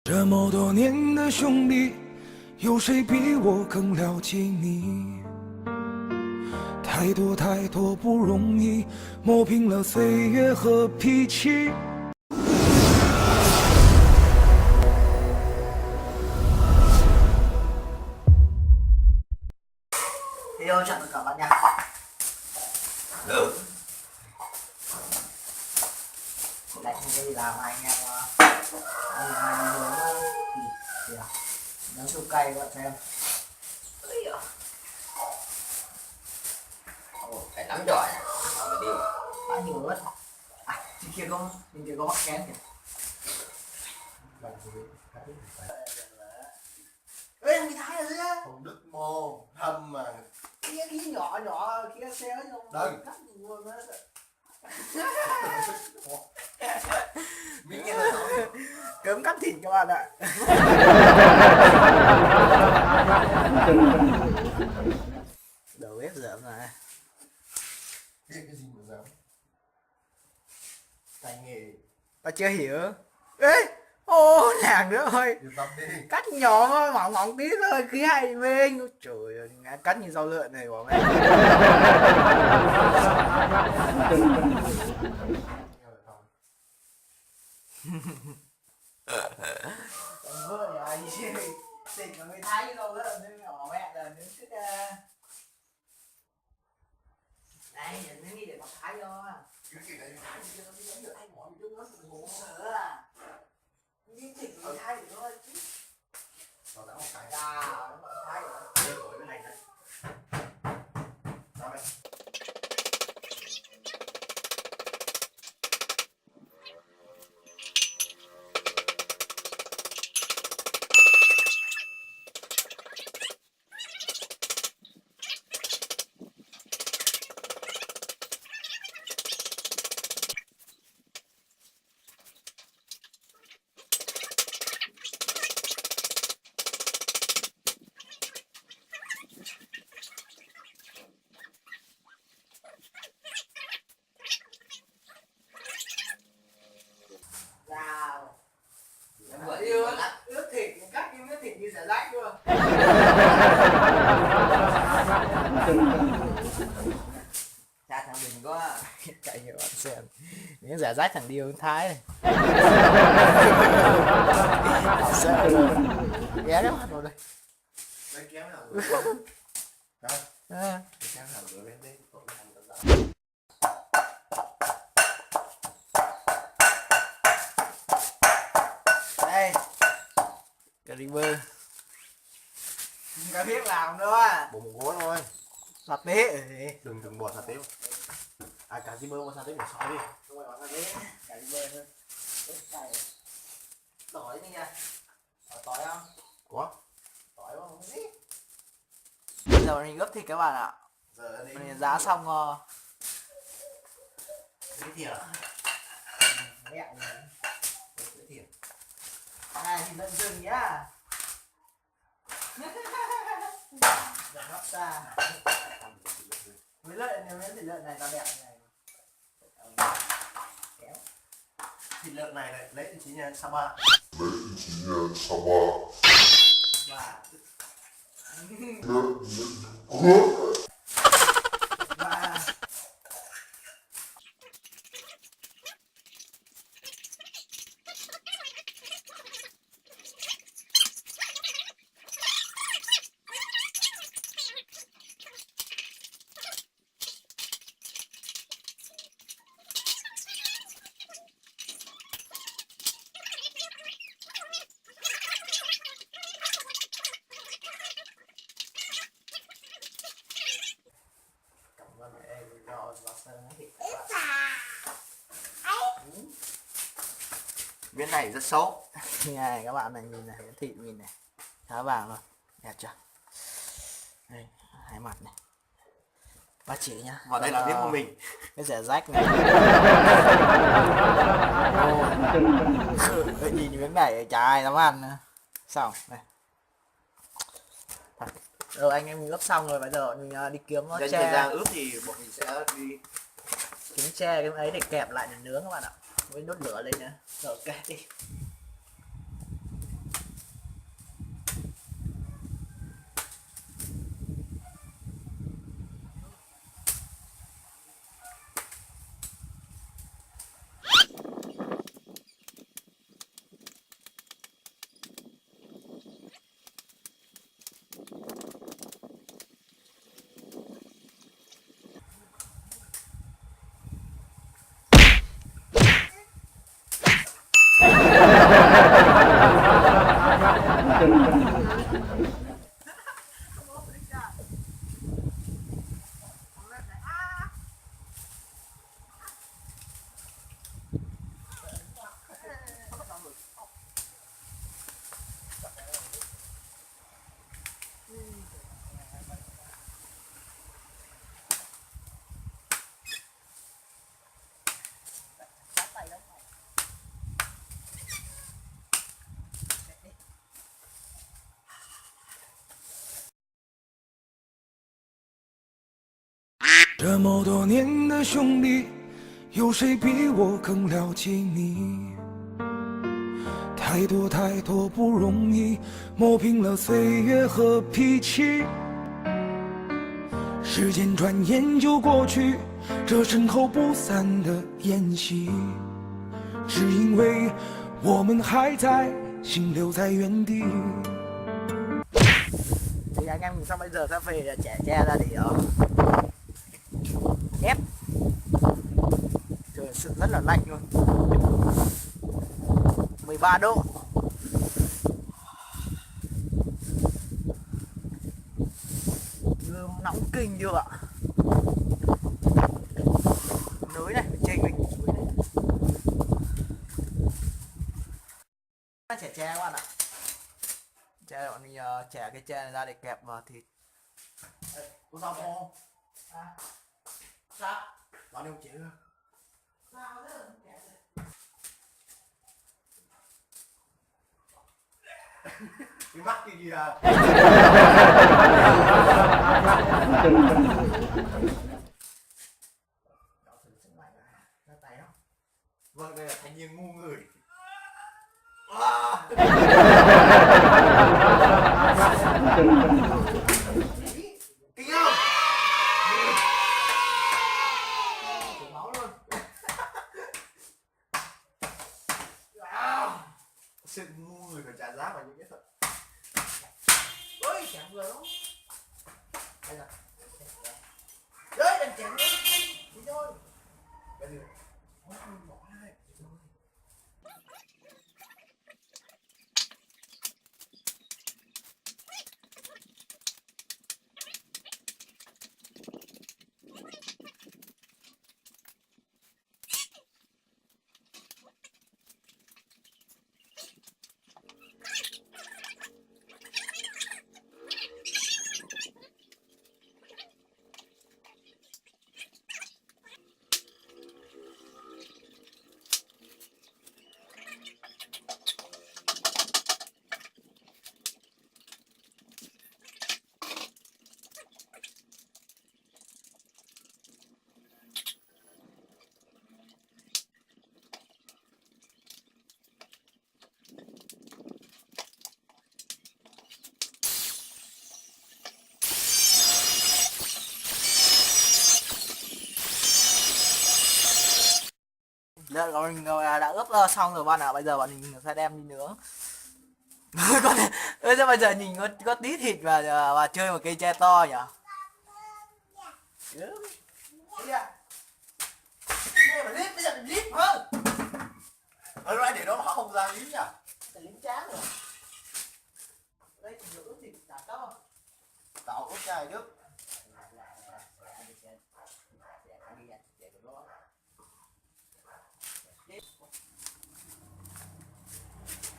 这么多年的兄弟，有谁比我更了解你？太多太多不容易，磨平了岁月和脾气。 Hello chào tất cả bạn nha. Lại không đi làm anh em nướng chua cay các bạn xem. Phải nắm giỏi nè. Quá nhiều luôn. À, bên kia có mắc kén kìa. Ê, mày thấy rồi á? Hồng Đức Mô thâm mà Cái nhỏ nhỏ kia xe không? Đây. Cắt luôn á. miếng nghe thôi. Cớm cắt thịt các bạn ạ. Đầu bếp dởm này. Biết cái gì mà dám tay nghề Ta chưa hiểu. Ê, ô nàng nữa ơi. thì tập đi. Cắt nhỏ thôi, mỏng mỏng tí thôi, cứ hay bên. Trời ơi, cắt như rau lượn này của mẹ. Còn vợ nhà anh tỉnh mà người Thái như rau lượn nên bỏ mẹ là nướng thức đây, nhìn nó đi để bọc Thái vô. Cái gì đấy Thái gì đó đi đánh được anh mỏi chút nữa đừng ngủ. Những thịt người Thái thì nó chứ. Nó đã một cái Chà, nó bọc Thái rồi. để đổi cái này này. Sao đây? Wow. Em vừa Yêu ướp thịt, cắt cái miếng thịt như xả rách luôn. cha thằng Bình có Chạy nhiều bạn xem. Miếng giả rách thằng điêu Thái này. Sợ luôn. Ghé đó mặt vào đây. Đây kéo nào rồi. Đây. À. Cái kéo nào rồi bên đây. Đây. Cà ri bơ. Có biết làm nữa. Bộ một gối thôi. Sọt tế. Đừng bỏ sạt tế. À cả gì bơ mà sạt tế để soi đi. Không phải bỏ sọt tế. Cà ri bơ thôi. Tỏi đi nha. Tỏi không? Có. Tỏi không gì. Bây giờ mình gấp thịt các bạn ạ. Giờ đi. Mình giá xong Cái thìa. mẹo này. Cái thìa. Này thì lợn rừng nhá. Lợn hấp ra. Với lợn nếu miếng thịt lợn này ta đẹp này. Kéo. Thịt lợn này lấy từ chính nhà Sapa. Và miếng này rất xấu. này các bạn này nhìn này, thịt nhìn này, khá vàng luôn, đẹp chưa? Đây, hai mặt này, ba chỉ nhá. Vào đây là miếng của mình. Cái rẻ rách này. Nhìn miếng này chả ai dám ăn nữa. Xong đây. Rồi anh em ướp xong rồi, bây giờ mình đi kiếm nó Trên tre. thời gian ướp thì bọn mình sẽ đi Kiếm tre cái ấy để kẹp lại để nướng các bạn ạ. Với đốt lửa lên nữa. Rồi kẹp đi. 这么多年的兄弟，有谁比我更了解你？太多太多不容易，磨平了岁月和脾气。时间转眼就过去，这身后不散的宴席，只因为我们还在，心留在原地。 Thì anh em mình xong bây giờ sẽ về chẻ tre ra để ép. Trời sự rất là lạnh luôn, 13 độ. Gươm nóng kinh chưa ạ? Núi này, trên mình núi này. Chẻ tre các bạn ạ. Tre bọn mình chẻ cái tre này ra để kẹp vào thịt. Có sao không? À, sao? Bạn em chịu chưa? Sao thế? Cái mắt cái gì à? Vâng, đây là thanh niên ngu người. Kinh không? Chảy máu luôn. Sự ngu người phải trả giá vào những cái thật. Ôi, chém vừa đúng. Đây là. Đấy, đừng chém đi. Đi thôi. Cái gì? Bỏ ra đây. Lợn của mình đã ướp xong rồi bạn ạ. Bây giờ bọn mình sẽ đem đi nướng. Bây giờ nhìn có tí thịt và chơi một cây tre to nhỉ. Bây giờ mình lít hơn. Ở đây để nó không ra lính nhỉ? Lính tráng rồi. Đây thì ướp thịt chả to. Tạo ướp chai trước.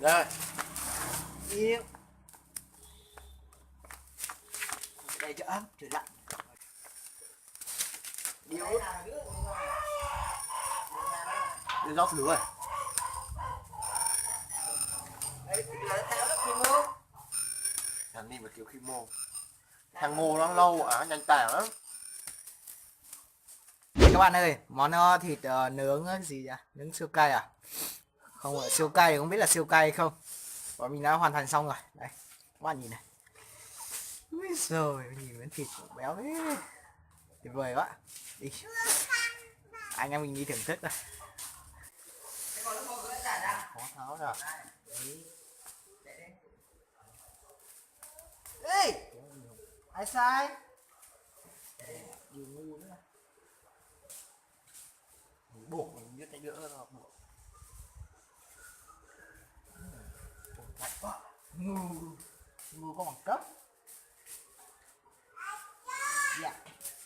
Đây. Yên. Đây cho ấm, trời lạnh. Điều rau thử rồi. Đấy, theo lớp kim ngô. Thằng đi mà kiểu khi mô. Thằng ngô nó lâu à, nhanh tàn lắm. Các bạn ơi, món thịt nướng gì nhỉ? Nướng siêu cay à? Không phải siêu cay, không biết là siêu cay hay không. Bọn mình đã hoàn thành xong rồi. Đây, các bạn nhìn này. Úi giời, nhìn miếng thịt béo thế. Tuyệt vời quá. Đi. Anh em mình đi thưởng thức rồi. Khó tháo ra. Ê! Ai sai? Gì ngu nữa. Buộc mình biết cái nữa rồi. Ngu có bằng cấp. Dạ,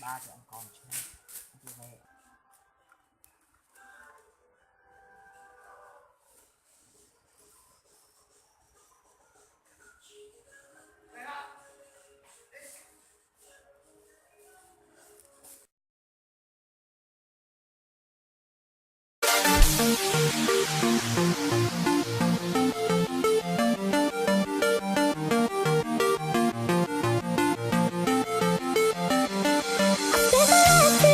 ba chọn còn chưa về. Hãy subscribe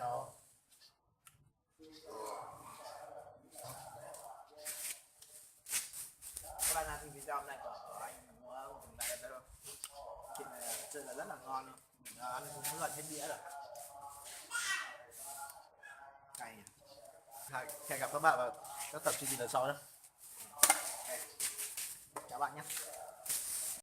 rồi. Các bạn thì video hôm nay của anh mua một thùng này đây rồi. Thịt này chơi là rất là ngon luôn. Ăn cũng gần hết đĩa rồi. Cay nhỉ. Hẹn gặp các bạn vào các tập chương trình lần sau nhé. Chào bạn nhé.